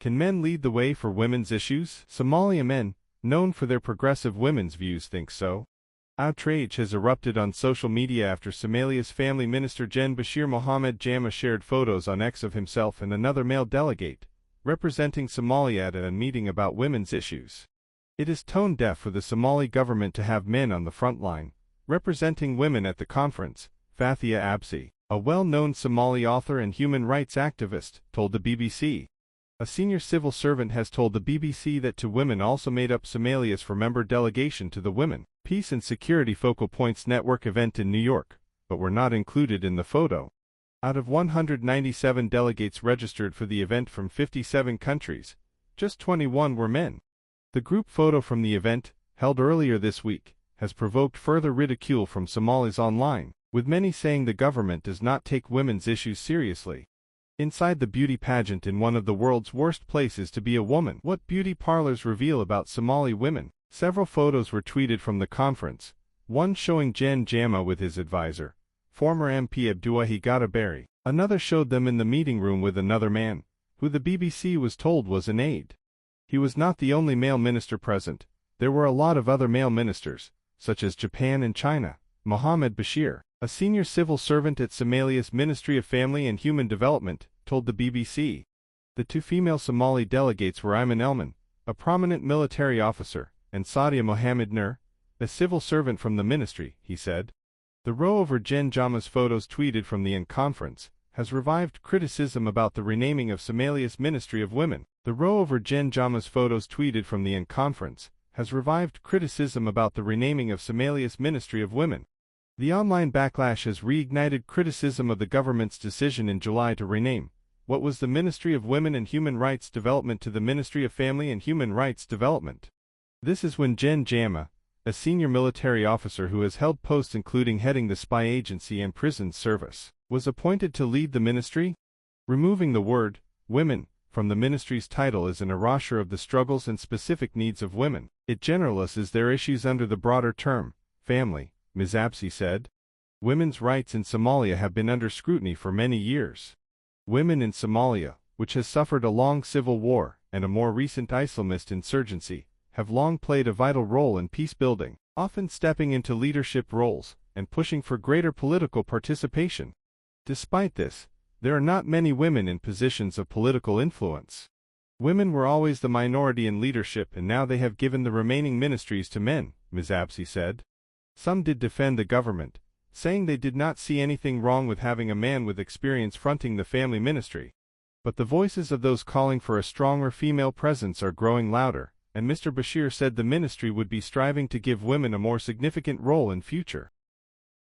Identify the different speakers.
Speaker 1: Can men lead the way for women's issues? Somalia men, known for their progressive women's views, think so. Outrage has erupted on social media after Somalia's Family Minister General Bashir Mohammed Jama shared photos on X of himself and another male delegate, representing Somalia at a meeting about women's issues. It is tone deaf for the Somali government to have men on the front line, representing women at the conference, Fathia Absi, a well-known Somali author and human rights activist, told the BBC. A senior civil servant has told the BBC that two women also made up Somalia's four-member delegation to the Women, Peace and Security Focal Points Network event in New York, but were not included in the photo. Out of 197 delegates registered for the event from 57 countries, just 21 were men. The group photo from the event, held earlier this week, has provoked further ridicule from Somalis online, with many saying the government does not take women's issues seriously. Inside the beauty pageant in one of the world's worst places to be a woman, what beauty parlors reveal about Somali women? Several photos were tweeted from the conference, one showing Jen Jama with his advisor, former MP Abdullahi Gadaberi. Another showed them in the meeting room with another man, who the BBC was told was an aide. He was not the only male minister present. There were a lot of other male ministers, such as Japan and China. Mohammed Bashir, a senior civil servant at Somalia's Ministry of Family and Human Development, told the BBC. The two female Somali delegates were Ayman Elman, a prominent military officer, and Sadia Mohammed Nur, a civil servant from the ministry, he said. The row over Jen Jama's photos tweeted from the conference has revived criticism about the renaming of Somalia's Ministry of Women. The row over Jen Jama's photos tweeted from the conference has revived criticism about the renaming of Somalia's Ministry of Women. The online backlash has reignited criticism of the government's decision in July to rename what was the Ministry of Women and Human Rights Development to the Ministry of Family and Human Rights Development. This is when Jen Jama, a senior military officer who has held posts including heading the spy agency and prisons service, was appointed to lead the ministry. Removing the word women from the ministry's title is an erasure of the struggles and specific needs of women. It generalizes their issues under the broader term family, Ms. Absi said. Women's rights in Somalia have been under scrutiny for many years. Women in Somalia, which has suffered a long civil war and a more recent Islamist insurgency, have long played a vital role in peace building, often stepping into leadership roles and pushing for greater political participation. Despite this, there are not many women in positions of political influence. Women were always the minority in leadership and now they have given the remaining ministries to men, Ms. Absi said. Some did defend the government, saying they did not see anything wrong with having a man with experience fronting the family ministry. But the voices of those calling for a stronger female presence are growing louder, and Mr. Bashir said the ministry would be striving to give women a more significant role in future.